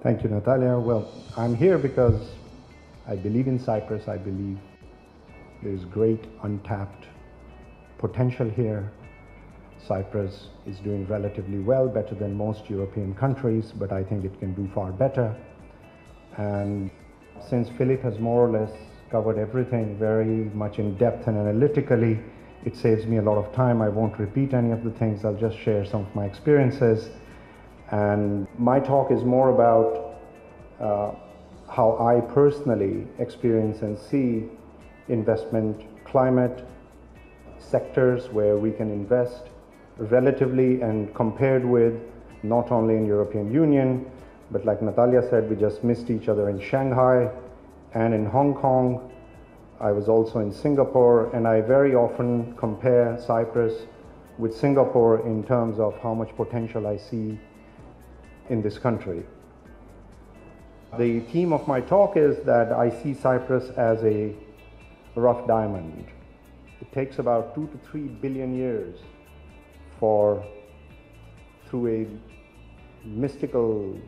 Thank you, Natalia. Well, I'm here because I believe in Cyprus. I believe there's great untapped potential here. Cyprus is doing relatively well, better than most European countries, but I think it can do far better. And since Philip has more or less covered everything very much in depth and analytically, it saves me a lot of time. I won't repeat any of the things. I'll just share some of my experiences. And my talk is more about how I personally experience and see investment climate, sectors where we can invest relatively and compared with not only in European Union, but like Natalia said, we just missed each other in Shanghai and in Hong Kong. I was also in Singapore, and I very often compare Cyprus with Singapore in terms of how much potential I see in this country. The theme of my talk is that I see Cyprus as a rough diamond. It takes about 2 to 3 billion years through a mystical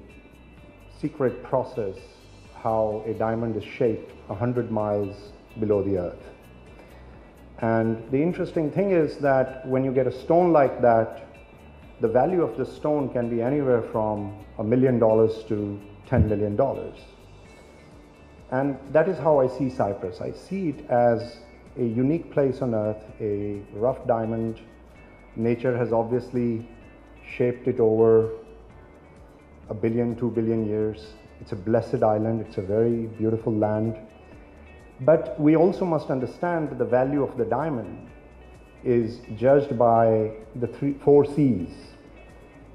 secret process, how a diamond is shaped 100 miles below the earth. And the interesting thing is that when you get a stone like that, the value of the stone can be anywhere from $1 million to $10 million. And that is how I see Cyprus. I see it as a unique place on earth, a rough diamond. Nature has obviously shaped it over 1 billion, 2 billion years. It's a blessed island. It's a very beautiful land. But we also must understand that the value of the diamond is judged by the 4 C's.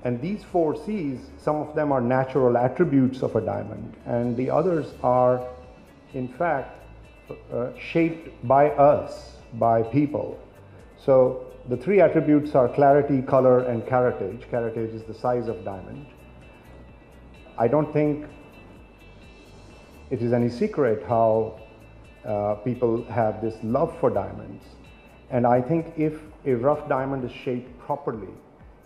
And these 4 C's, some of them are natural attributes of a diamond, and the others are, in fact, shaped by us, by people. So the 3 attributes are clarity, color, and caratage. Caratage is the size of diamond. I don't think it is any secret how people have this love for diamonds. And I think if a rough diamond is shaped properly,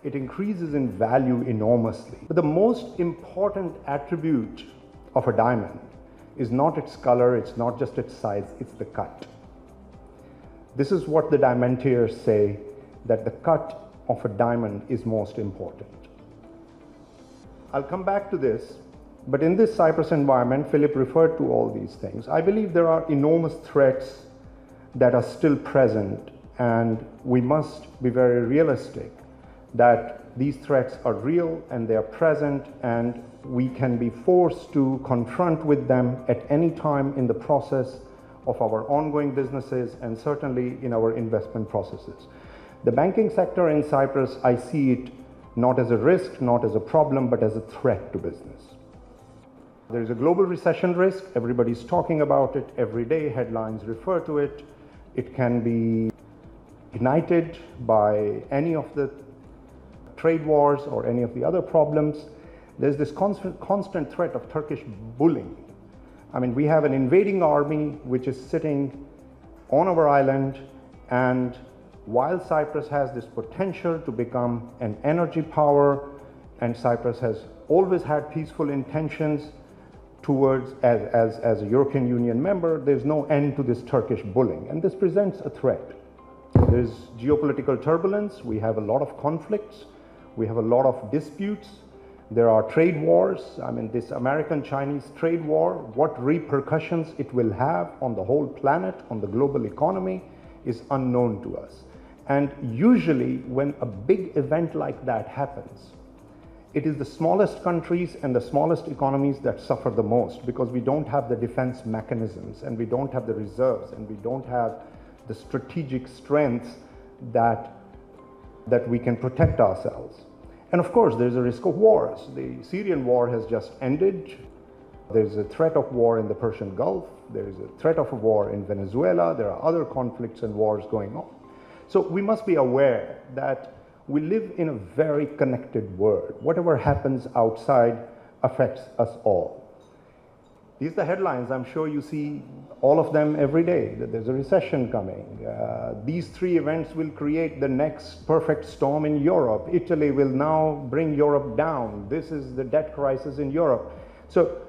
it increases in value enormously. But the most important attribute of a diamond is not its color, it's not just its size, it's the cut. This is what the diamantiers say, that the cut of a diamond is most important. I'll come back to this, but in this Cyprus environment, Philip referred to all these things. I believe there are enormous threats that are still present, and we must be very realistic that these threats are real and they are present, and we can be forced to confront with them at any time in the process of our ongoing businesses and certainly in our investment processes. The banking sector in Cyprus, I see it not as a risk, not as a problem, but as a threat to business. There is a global recession risk. Everybody's talking about it every day. Headlines refer to it. It can be ignited by any of the trade wars or any of the other problems. There's this constant threat of Turkish bullying. I mean, we have an invading army which is sitting on our island, and while Cyprus has this potential to become an energy power, and Cyprus has always had peaceful intentions towards, as a European Union member, there's no end to this Turkish bullying, and this presents a threat. There's geopolitical turbulence, we have a lot of conflicts, we have a lot of disputes, there are trade wars. I mean, this American-Chinese trade war, what repercussions it will have on the whole planet, on the global economy, is unknown to us. And usually when a big event like that happens, it is the smallest countries and the smallest economies that suffer the most, because we don't have the defense mechanisms, and we don't have the reserves, and we don't have the strategic strengths that we can protect ourselves. And of course, there's a risk of wars. The Syrian war has just ended. There's a threat of war in the Persian Gulf. There is a threat of a war in Venezuela. There are other conflicts and wars going on. So we must be aware that we live in a very connected world. Whatever happens outside affects us all. These are the headlines. I'm sure you see all of them every day, that there's a recession coming. These 3 events will create the next perfect storm in Europe. Italy will now bring Europe down. This is the debt crisis in Europe. So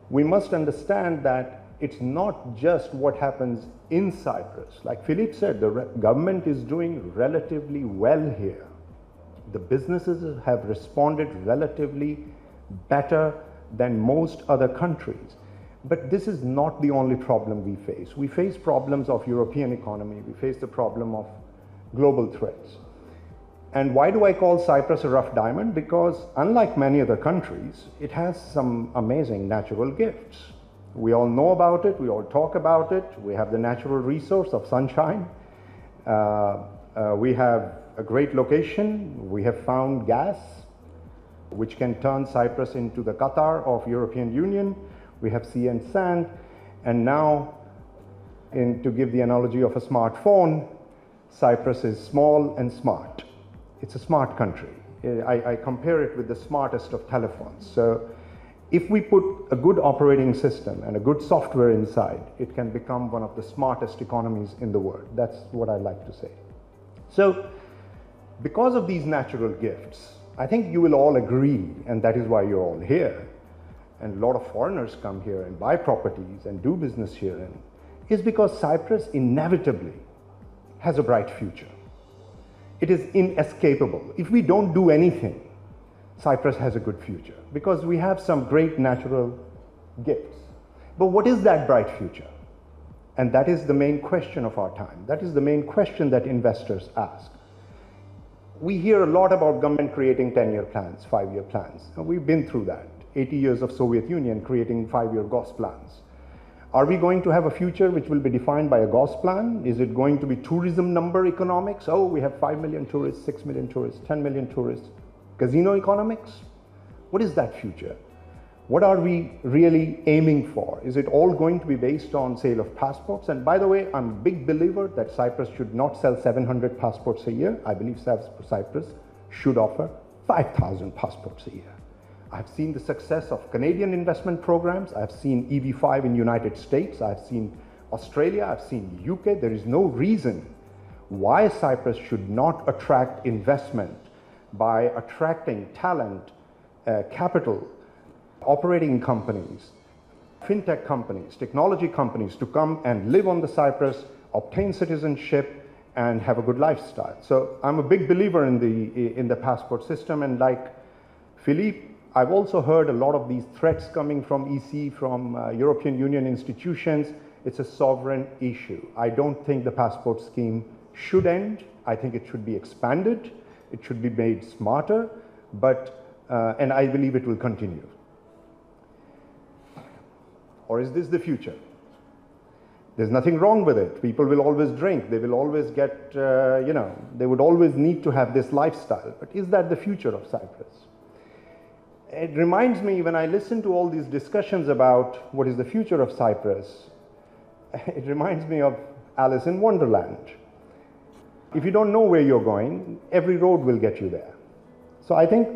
we must understand that it's not just what happens in Cyprus. Like Philippe said, the government is doing relatively well here. The businesses have responded relatively better than most other countries. But this is not the only problem we face. We face problems of European economy. We face the problem of global threats. And why do I call Cyprus a rough diamond? Because unlike many other countries, it has some amazing natural gifts. We all know about it. We all talk about it. We have the natural resource of sunshine. We have a great location. We have found gas, which can turn Cyprus into the Qatar of European Union. We have sea and sand. And now, to give the analogy of a smartphone, Cyprus is small and smart. It's a smart country. I compare it with the smartest of telephones. So if we put a good operating system and a good software inside, it can become one of the smartest economies in the world. That's what I like to say. So because of these natural gifts, I think you will all agree, and that is why you're all here, and a lot of foreigners come here and buy properties and do business here, is because Cyprus inevitably has a bright future. It is inescapable. If we don't do anything, Cyprus has a good future because we have some great natural gifts. But what is that bright future? And that is the main question of our time. That is the main question that investors ask. We hear a lot about government creating 10-year plans, 5-year plans. And we've been through that. 80 years of Soviet Union creating 5-year GOS plans. Are we going to have a future which will be defined by a GOS plan? Is it going to be tourism number economics? Oh, we have 5 million tourists, 6 million tourists, 10 million tourists. Casino economics? What is that future? What are we really aiming for? Is it all going to be based on sale of passports? And by the way, I'm a big believer that Cyprus should not sell 700 passports a year. I believe Cyprus should offer 5,000 passports a year. I've seen the success of Canadian investment programs. I've seen EB5 in United States. I've seen Australia. I've seen UK. There is no reason why Cyprus should not attract investment by attracting talent, capital, operating companies, fintech companies, technology companies to come and live on the Cyprus, obtain citizenship, and have a good lifestyle. So I'm a big believer in the passport system, and like Philippe, I've also heard a lot of these threats coming from EC, from European Union institutions. It's a sovereign issue. I don't think the passport scheme should end. I think it should be expanded. It should be made smarter, and I believe it will continue. Or is this the future? There's nothing wrong with it. People will always drink. They will always get, they would always need to have this lifestyle. But is that the future of Cyprus? It reminds me, when I listen to all these discussions about what is the future of Cyprus, it reminds me of Alice in Wonderland. If you don't know where you're going, every road will get you there. So I think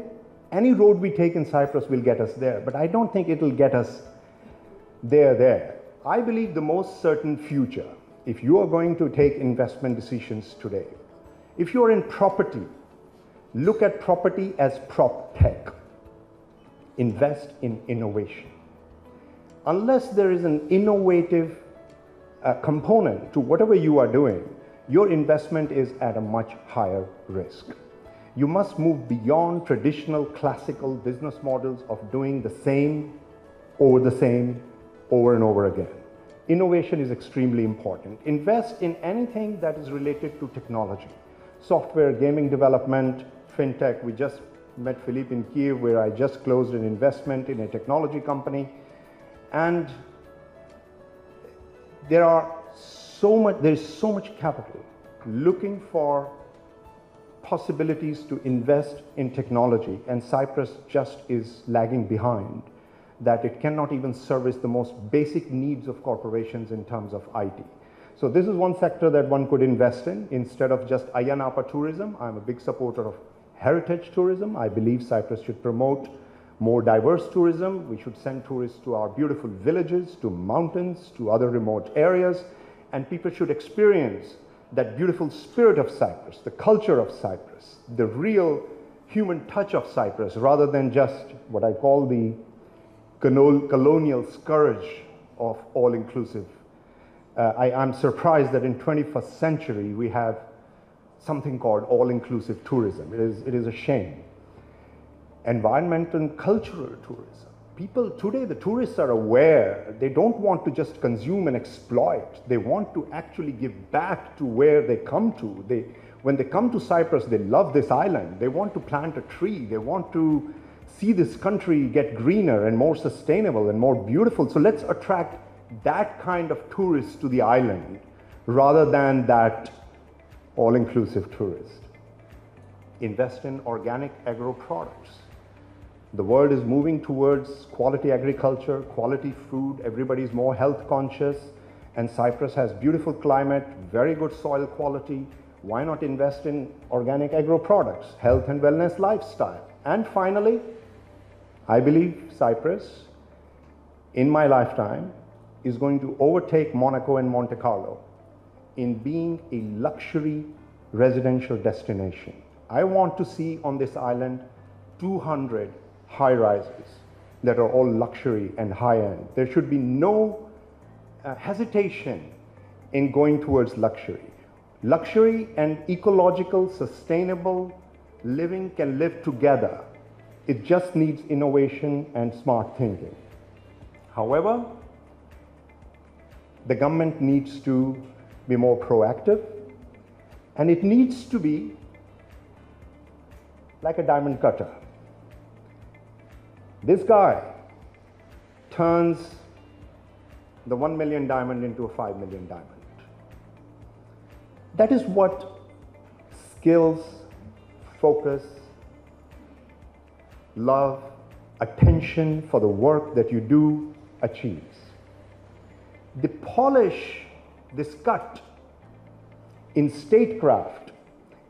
any road we take in Cyprus will get us there, but I don't think it'll get us there. I believe the most certain future, if you are going to take investment decisions today, if you're in property, look at property as prop tech. Invest in innovation. Unless there is an innovative component to whatever you are doing, your investment is at a much higher risk. You must move beyond traditional classical business models of doing the same over and over again. Innovation is extremely important. Invest in anything that is related to technology. Software, gaming development, fintech. We just met Philippe in Kiev, where I just closed an investment in a technology company. And there is so much capital looking for possibilities to invest in technology, and Cyprus just is lagging behind, that it cannot even service the most basic needs of corporations in terms of IT. So this is one sector that one could invest in instead of just Ayanapa tourism. I'm a big supporter of heritage tourism. I believe Cyprus should promote more diverse tourism. We should send tourists to our beautiful villages, to mountains, to other remote areas, and people should experience that beautiful spirit of Cyprus, the culture of Cyprus, the real human touch of Cyprus, rather than just what I call the colonial scourge of all-inclusive. I'm surprised that in 21st century we have something called all-inclusive tourism. It is a shame. Environmental and cultural tourism. People today, the tourists are aware. They don't want to just consume and exploit. They want to actually give back to where they come to. When they come to Cyprus, they love this island. They want to plant a tree. They want to see this country get greener and more sustainable and more beautiful. So let's attract that kind of tourist to the island rather than that all-inclusive tourist. Invest in organic agro products. The world is moving towards quality agriculture, quality food. Everybody's more health conscious, and Cyprus has beautiful climate, very good soil quality. Why not invest in organic agro products, health and wellness lifestyle? And finally, I believe Cyprus, in my lifetime, is going to overtake Monaco and Monte Carlo in being a luxury residential destination. I want to see on this island 200 high-rises that are all luxury and high-end. There should be no hesitation in going towards luxury. Luxury and ecological, sustainable living can live together. It just needs innovation and smart thinking. However, the government needs to be more proactive, and it needs to be like a diamond cutter. This guy turns the 1 million diamond into a 5 million diamond. That is what skills, focus, love, attention for the work that you do achieves. The polish, this cut in statecraft,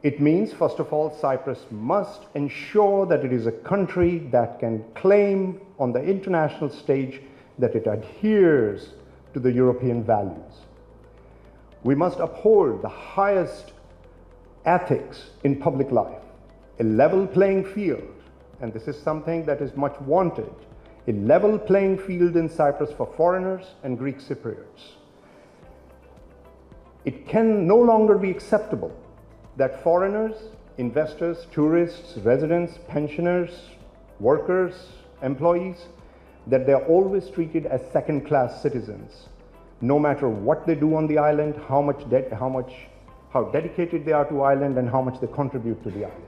it means, first of all, Cyprus must ensure that it is a country that can claim on the international stage that it adheres to the European values. We must uphold the highest ethics in public life, a level playing field, and this is something that is much wanted, a level playing field in Cyprus for foreigners and Greek Cypriots. It can no longer be acceptable that foreigners, investors, tourists, residents, pensioners, workers, employees, that they're always treated as second-class citizens, no matter what they do on the island, how dedicated they are to island, and how much they contribute to the island.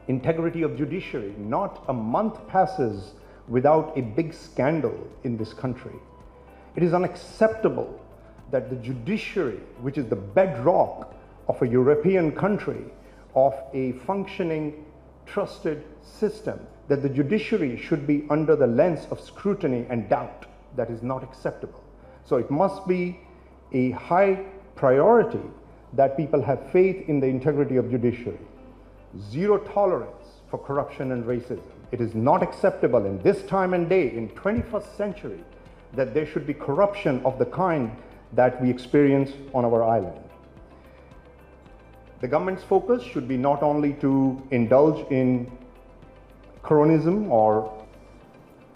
Integrity of judiciary. Not a month passes without a big scandal in this country. It is unacceptable that the judiciary, which is the bedrock of a European country, of a functioning, trusted system, that the judiciary should be under the lens of scrutiny and doubt. That is not acceptable. So it must be a high priority that people have faith in the integrity of judiciary. Zero tolerance for corruption and racism. It is not acceptable in this time and day, in 21st century, that there should be corruption of the kind that we experience on our island. The government's focus should be not only to indulge in cronyism or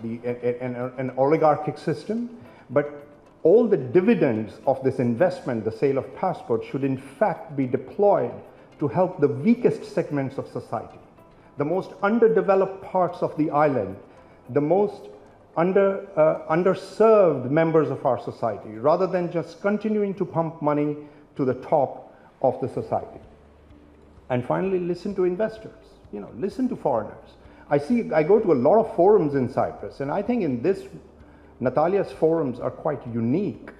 an oligarchic system, but all the dividends of this investment, the sale of passports, should in fact be deployed to help the weakest segments of society, the most underdeveloped parts of the island, the most underserved members of our society, rather than just continuing to pump money to the top of the society. And finally, listen to investors, listen to foreigners. I go to a lot of forums in Cyprus, and I think in this, Natalia's forums are quite unique,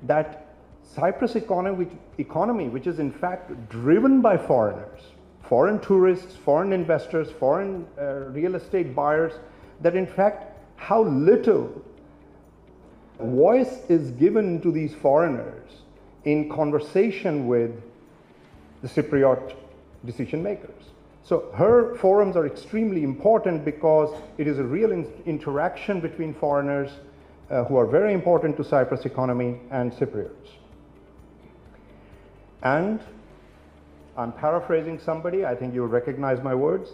that Cyprus economy, which is in fact driven by foreigners, foreign tourists, foreign investors, foreign real estate buyers, that in fact how little voice is given to these foreigners in conversation with the Cypriot decision makers. So her forums are extremely important because it is a real interaction between foreigners who are very important to Cyprus economy and Cypriots. And I'm paraphrasing somebody, I think you'll recognize my words.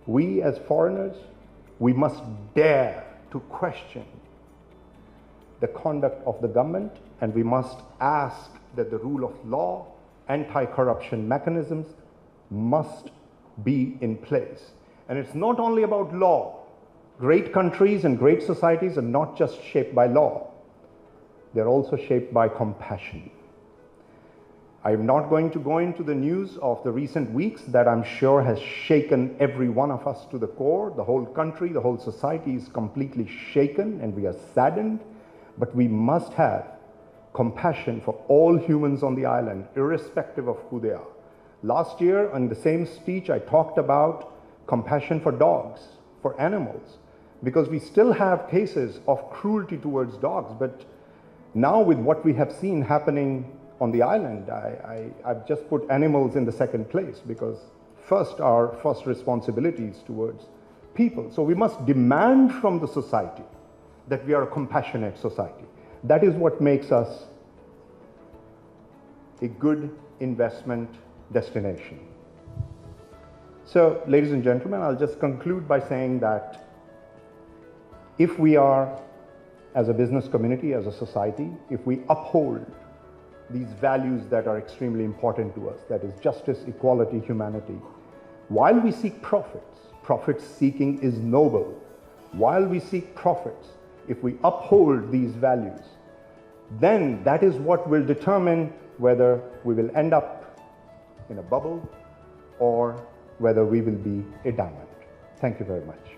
We as foreigners, we must dare to question the conduct of the government, and we must ask that the rule of law, anti-corruption mechanisms must be in place. And it's not only about law. Great countries and great societies are not just shaped by law. They're also shaped by compassion. I'm not going to go into the news of the recent weeks that I'm sure has shaken every one of us to the core. The whole country, the whole society is completely shaken, and we are saddened. But we must have compassion for all humans on the island, irrespective of who they are. Last year, in the same speech, I talked about compassion for dogs, for animals, because we still have cases of cruelty towards dogs. But now with what we have seen happening on the island, I've just put animals in the second place, because our first responsibility is towards people. So we must demand from the society that we are a compassionate society. That is what makes us a good investment destination. So, ladies and gentlemen, I'll just conclude by saying that if we are, as a business community, as a society, if we uphold these values that are extremely important to us, that is justice, equality, humanity, while we seek profits, profit seeking is noble. While we seek profits, if we uphold these values, then that is what will determine whether we will end up in a bubble or whether we will be a diamond. Thank you very much.